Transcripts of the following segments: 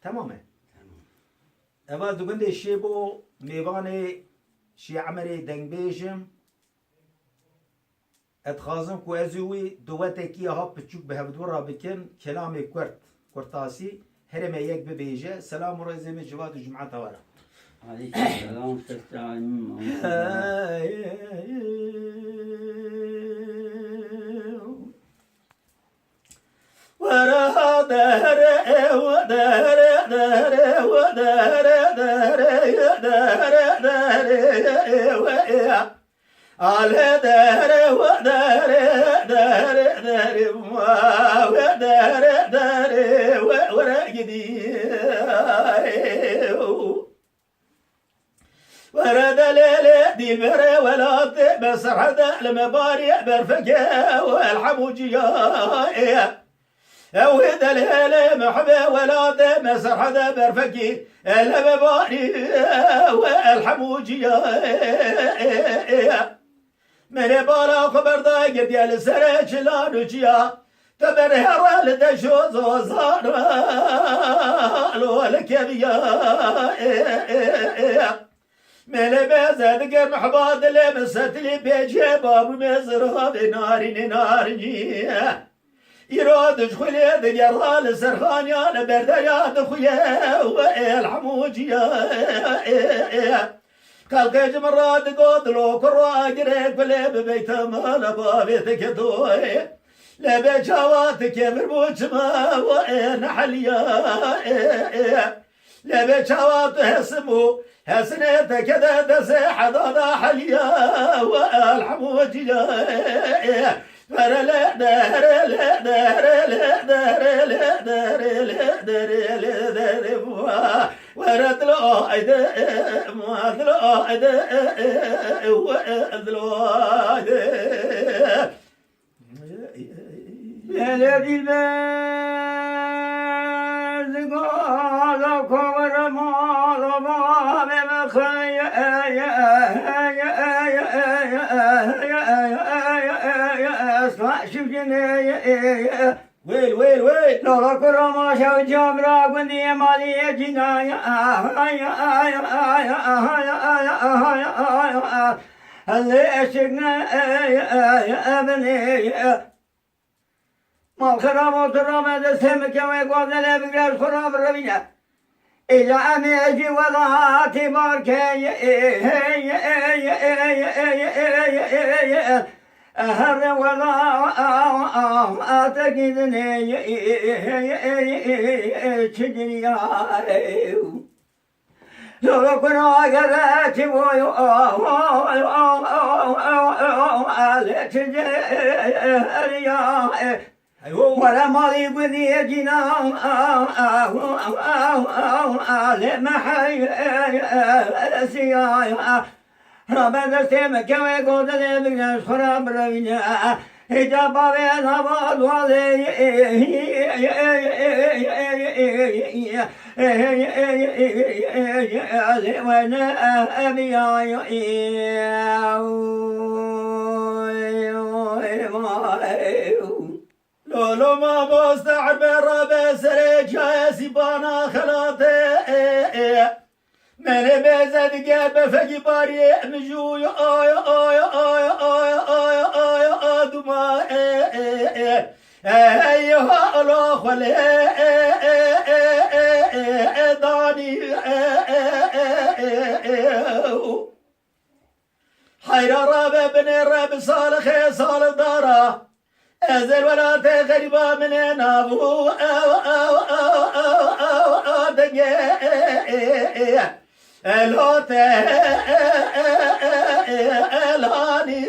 تماما اما دوگند شی بو میوان شی عمری دنگ بیجم اتخازم کو ازوی دوته کی ها پچوک به هفدورا بکن کلام کرتاسی هرمه یک ببیجه سلام و رزم جواد و جمعه توارا عليكم السلام تستعين ورا دهر ودهر دهر ودهر دهر دهر دهر على دهر ودهر دهر دهر ودهر دهر ورقدي ورد ليلة دي برا ولا بس حدا المباري برفقه والحموجية وهد الليلة محبة ولا بس حدا برفقه المباري والحموجية من بالا خبر دا قد يالسرج لانوجيا تبرهر لدشو زوزان والكبيا من بزد قر محباد لمست لي بيجي باب مزرها بنارين نارني يراد خلي ديار السرخان يا برد يا دخيا والحموجيا قلقج مراد قدلو كراجر قلب بيت مال بابيتك دوي لبي جواتك مربوج ما وين حليا لبي جوات هسمو هسنتك كذا دسح ضاضا حليا والحموجيا فرلا دار لا دار لا دار لا دار لا دار لا دار ورد له عيد ما له عيد ورد له عيد الذي الباز قال كبر ما ضباب بخيا اسمع شفنا ويل لولا كرما شو جمرا قندي مالي جنايا اللي اشقنا ابني ما خرام وترام هذا سمك ويقول لا بقدر خرام الربيع إذا أمي أجي ولا تبارك أهر ولا أتقدني تجري لو كنا قلت ويو على تجري ولا مالي بذي جنام لما حي سيايا ربنا سمك ويقول لي بقى خراب ربنا إجابة بين هباد ولي وانا أبي لولو ما مستعب الرب سريج يا سيبانا خلاطي من بزد قلب فقي باري مجو يا دما ايها الله خلي داني حير رب بن الرب صالح صالح دارا أزل ولا تغربا من نابو دنيا الهوت الهاني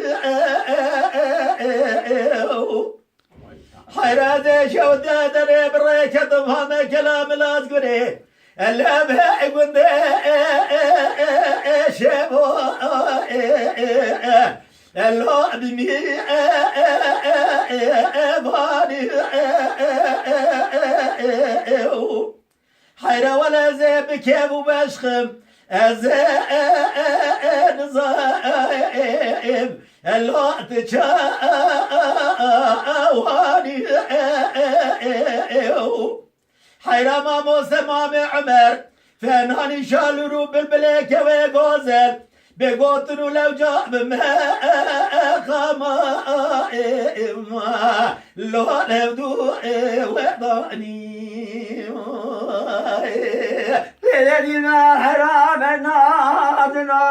حيرات شودة دري بريك ضمها كلام لازقري اللمها يقول شبو اللعب مي باني حيرة ولا زي بكيف وبشخم أزين زايب اللعب تشاواني حيرا ما موسى مامي عمر فناني شالرو بالبليك وغوزل بقوتنو لو جاب ما خما لو لو وضعني ليلنا حرام نادنا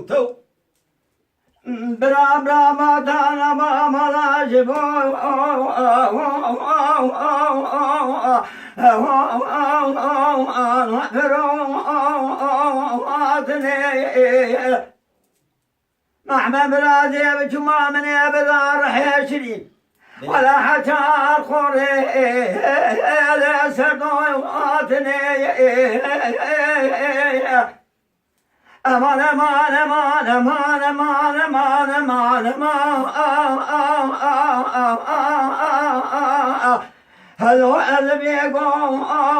تو برا برا ما دانا ما ملا جبو مهما برازي بجمع من يبدار حشري ولا حتى الخوري لا سردواتني أمان أمان أمان أمان أمان أمان أمان أمان هلو قلبي قوتني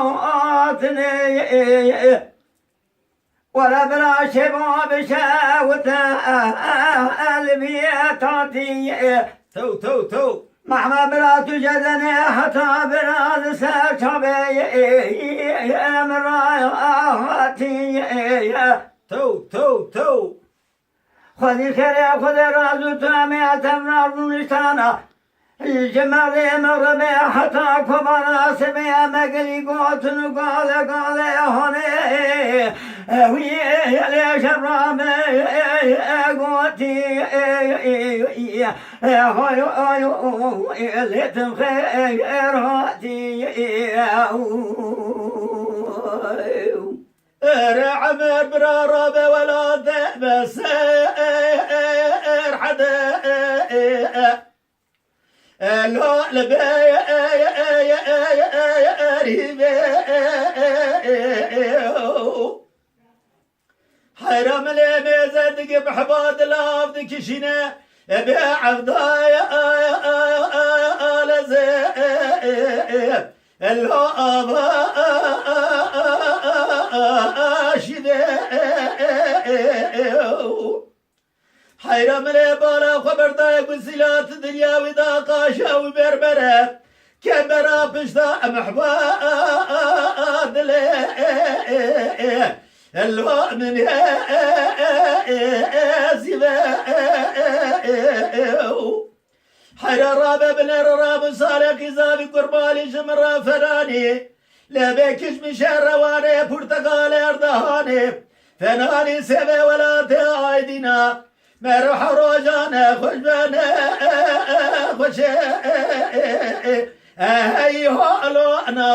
ولا بلا شباب شاوته قلبي تعطي تو مهما بلا تجدني حتى بلا سرشبي يا مراياتي تو خذي خير خذي رازو تامي أتمنى نشتانا الجمال مرمي حتى كبرنا سمي مقلي قوتن قال هوني ويا ليش الرامي قوتي هاي ليتم خير هاتي عمر برارب ولا بس حدا لو لبي حرام لي ميزدك بحباد لافدك شنا بعبدايا لزي اللو أبا حيرم لي بالا خبر دايق وسيلات الدنيا ودا قاشا وبربرة كبرة بشتا محباد لي اللو من زيبا حير الرابع بن الراب صالح كزابي قربالي جمرة فراني لبيكش مشار رواني برتقال اردهاني فناني سبي ولا تعايدنا مرح روجانا خوش بنا خوش هاي هالو انا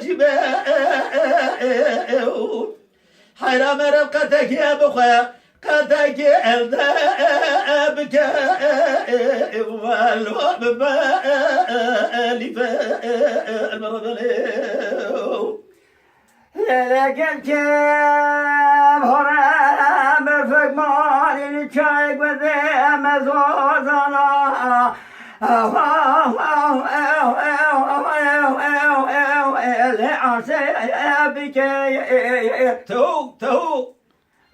واجب حير مرقتك يا بخيا قدك الذابك والوب بالي المرض لكن كيف هرام بفك مالي نشايك وذي مزوزنا تو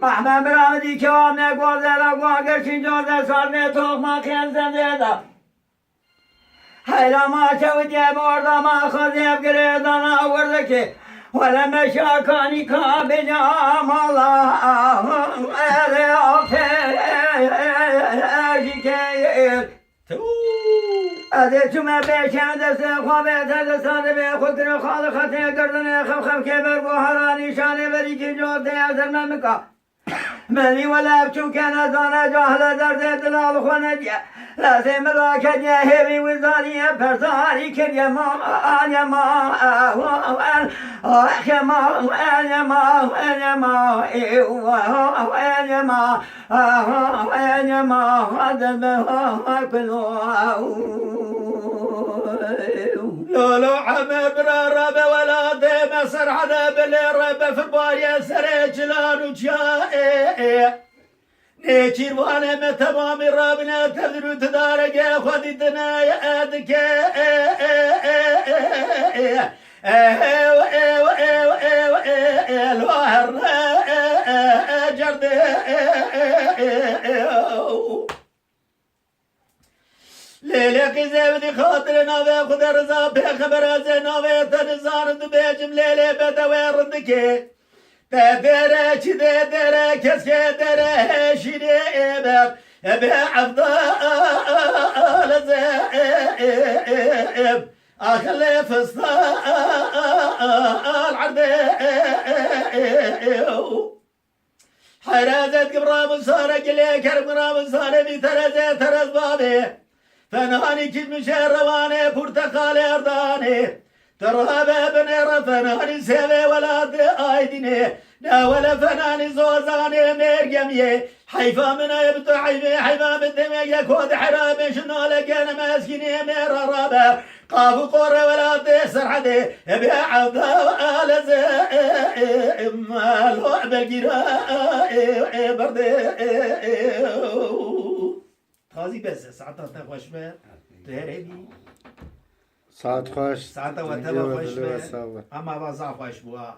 مهما برامدی که آمه گوزه را گوگرشی جوزه سالمه توق ما خیل زنده دا حیلا ما چودیه بردا ما خودیب گریدان آورده که ولما شاكاني كابنا مالا ألي أفاجكير أديتم بيشان دسته خوابت دستان بخوكر خالقته قردن خم كبر بوهراني شاني بريكي جوده أزر ممكا مني ولا بچو كان دانا جاهل درد دلال خونجي لازم راك جاهبي وزاني برزاني كل يما يما يما يما يما هذا كله لولو عمر برا ولا دم سر حدا بالرب في باريا سرج لانو جاء نيتير وانا متمام رابنا تذرو تدارك خذي الدنيا ادك الوهر کرده لیلی کی زبدی خاطر ناوه خود رضا به خبر از ناوه تنزان دو بیجم لیلی بدوی رند که دره چی دره کس که دره شیره ایبر به عفضال زیب أخلي فستان عرضي حرازت قبرام صارك لي كرم قرام صاري بترزي ترز بابي فناني كيف مشير رواني برتقالي أرداني ترهب بني رفناني سيبي ولاد آيديني ناولا فناني زوزاني ميرقمي حيفا من يبتو حيفا بالدمي يكود حرامي شنو لك انا ماسكيني مير رابا قافو قوري ولا تيسر حدي ابي عبدا وآل زي مالو بالقراء بردي تازي بس ساعتها تخوش به تهربي ساعت خوش ساعتها وتبا خوش به اما بازا خوش بوا